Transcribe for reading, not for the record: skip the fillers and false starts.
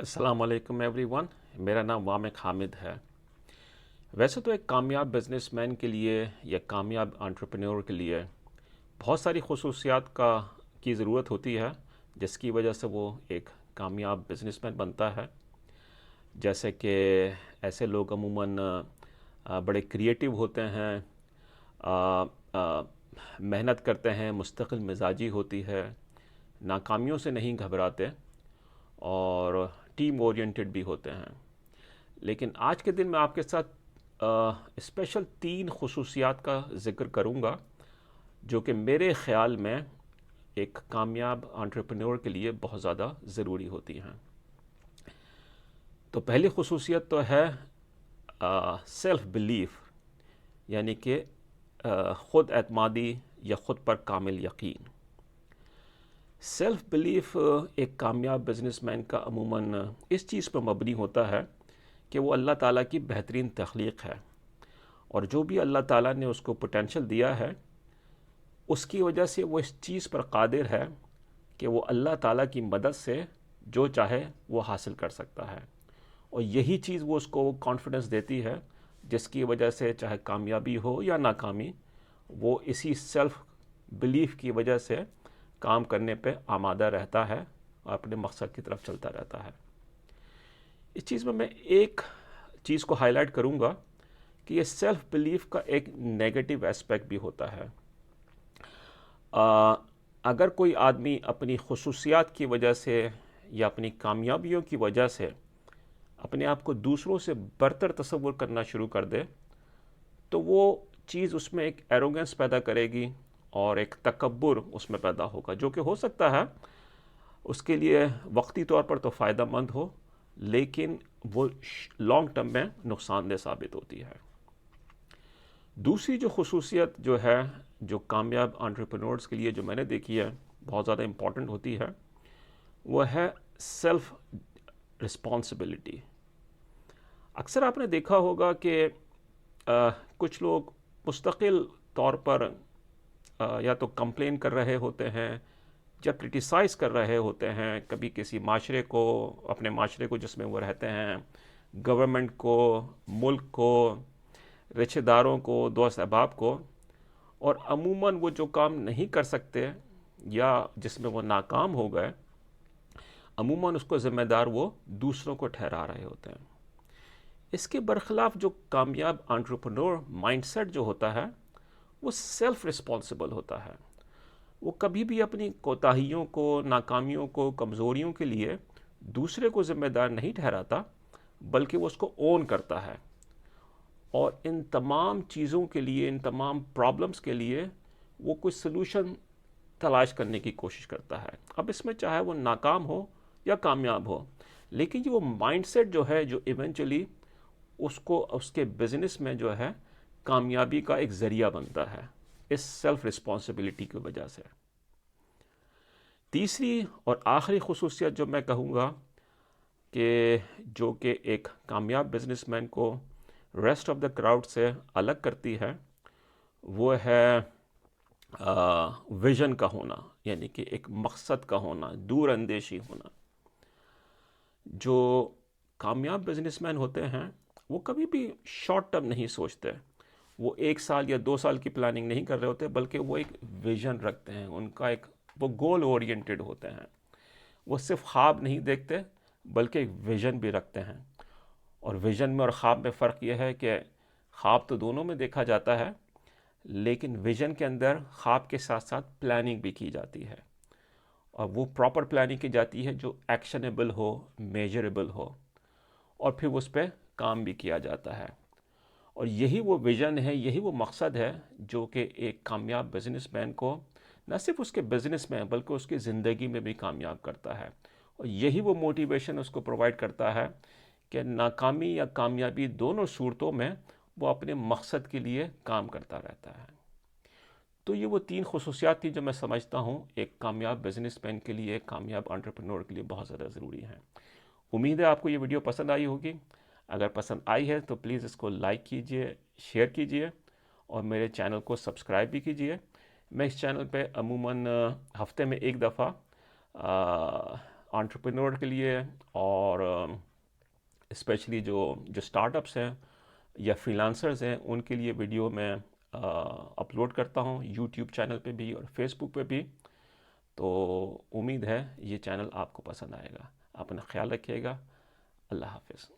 अस्सलाम वालेकुम एवरीवन। मेरा नाम वामिक हामिद है। वैसे तो एक कामयाब बिजनेसमैन के लिए या कामयाब एंटरप्रेन्योर के लिए बहुत सारी खसूसियात की ज़रूरत होती है जिसकी वजह से वो एक कामयाब बिजनेसमैन बनता है। जैसे कि ऐसे लोग अमूमन बड़े क्रिएटिव होते हैं, आ, आ, मेहनत करते हैं, मुस्तकिल मिजाजी होती है, नाकामियों से नहीं घबराते और टीम ओरिएंटेड भी होते हैं। लेकिन आज के दिन मैं आपके साथ स्पेशल 3 खसूसियात का ज़िक्र करूँगा जो कि मेरे ख़्याल में एक कामयाब एंटरप्रेन्योर के लिए बहुत ज़्यादा ज़रूरी होती हैं। तो पहली खसूसियत तो है सेल्फ़ बिलीफ, यानी कि ख़ुद एतमादी या ख़ुद पर कामिल यकीन। सेल्फ़ बिलीफ एक कामयाब बिजनेसमैन का अमूमन इस चीज़ पर मबनी होता है कि वो अल्लाह ताला की बेहतरीन तख्लीक है और जो भी अल्लाह ताला ने उसको पोटेंशियल दिया है उसकी वजह से वो इस चीज़ पर कादिर है कि वो अल्लाह ताला की मदद से जो चाहे वो हासिल कर सकता है। और यही चीज़ वो उसको कॉन्फिडेंस देती है जिसकी वजह से चाहे कामयाबी हो या नाकामी, वो इसी सेल्फ़ बिलीफ की वजह से काम करने पे आमादा रहता है और अपने मकसद की तरफ चलता रहता है। इस चीज़ में मैं एक चीज़ को हाईलाइट करूँगा कि ये सेल्फ़ बिलीफ का एक नेगेटिव एस्पेक्ट भी होता है। अगर कोई आदमी अपनी खसूसियात की वजह से या अपनी कामयाबियों की वजह से अपने आप को दूसरों से बरतर तसव्वुर करना शुरू कर दे तो वो चीज़ उसमें एक एरोगेंस पैदा करेगी और एक तकब्बुर उसमें पैदा होगा, जो कि हो सकता है उसके लिए वक्ती तौर पर तो फ़ायदा मंद हो, लेकिन वो लॉन्ग टर्म में नुकसानदेह साबित होती है। दूसरी जो खसूसियत जो है, जो कामयाब एंटरप्रेन्योर्स के लिए जो मैंने देखी है बहुत ज़्यादा इम्पॉर्टेंट होती है, वो है सेल्फ़ रिस्पॉन्सिबिलिटी। अक्सर आपने देखा होगा कि कुछ लोग मुस्तकिल तौर पर या तो कंप्लेन कर रहे होते हैं या क्रिटिसाइज़ कर रहे होते हैं, कभी किसी माशरे को, अपने माशरे को जिसमें वो रहते हैं, गवर्नमेंट को, मुल्क को, रिश्तेदारों को, दोस्त अहबाब को, और अमूमन वो जो काम नहीं कर सकते या जिसमें वो नाकाम हो गए, अमूमन उसको ज़िम्मेदार वो दूसरों को ठहरा रहे होते हैं। इसके बरखिलाफ़ जो कामयाब एंटरप्रेन्योर माइंडसेट जो होता है वो सेल्फ़ रिस्पॉन्सिबल होता है। वो कभी भी अपनी कोताहियों को, नाकामियों को, कमज़ोरियों के लिए दूसरे को ज़िम्मेदार नहीं ठहराता, बल्कि वो उसको ओन करता है और इन तमाम चीज़ों के लिए, इन तमाम प्रॉब्लम्स के लिए वो कोई सलूशन तलाश करने की कोशिश करता है। अब इसमें चाहे वो नाकाम हो या कामयाब हो, लेकिन ये वो माइंडसेट जो है जो इवेंचुअली उसको उसके बिजनेस में जो है कामयाबी का एक ज़रिया बनता है, इस सेल्फ़ रिस्पॉन्सिबिलिटी की वजह से। तीसरी और आखिरी खसूसियत जो मैं कहूँगा कि जो कि एक कामयाब बिजनेसमैन को रेस्ट ऑफ द क्राउड से अलग करती है, वो है विज़न का होना, यानी कि एक मकसद का होना, दूर अंदेशी होना। जो कामयाब बिजनेसमैन होते हैं वो कभी भी शॉर्ट टर्म नहीं सोचते, वो 1 साल या 2 साल की प्लानिंग नहीं कर रहे होते, बल्कि वो एक विज़न रखते हैं, उनका एक वो गोल ओरिएंटेड होते हैं। वो सिर्फ ख्वाब नहीं देखते बल्कि एक विज़न भी रखते हैं। और विज़न में और ख्वाब में फ़र्क यह है कि ख्वाब तो दोनों में देखा जाता है, लेकिन विज़न के अंदर ख्वाब के साथ साथ प्लानिंग भी की जाती है, और वो प्रॉपर प्लानिंग की जाती है जो एक्शनेबल हो, मेजरेबल हो, और फिर उस पर काम भी किया जाता है। और यही वो विज़न है, यही वो मकसद है जो कि एक कामयाब बिजनेसमैन को न सिर्फ उसके बिज़नेस में बल्कि उसकी ज़िंदगी में भी कामयाब करता है। और यही वो मोटिवेशन उसको प्रोवाइड करता है कि नाकामी या कामयाबी दोनों सूरतों में वो अपने मकसद के लिए काम करता रहता है। तो ये वो 3 खसूसियात थी जो मैं समझता हूँ एक कामयाब बिजनेसमैन के लिए, एक कामयाब एंटरप्रेन्योर के लिए बहुत ज़्यादा ज़रूरी हैं। उम्मीद है आपको ये वीडियो पसंद आई होगी। अगर पसंद आई है तो प्लीज़ इसको लाइक कीजिए, शेयर कीजिए और मेरे चैनल को सब्सक्राइब भी कीजिए। मैं इस चैनल पे अमूमन हफ्ते में एक दफ़ा انٹرپرینور کے لیے، اور اسپیشلی جو اسٹارٹ اپس ہیں یا فری لانسرز ہیں ان کے لیے ویڈیو میں اپلوڈ کرتا ہوں، یوٹیوب چینل پہ بھی اور فیس بک پہ بھی. تو امید ہے یہ چینل آپ کو پسند آئے گا. اپنا خیال رکھیے گا. اللہ حافظ.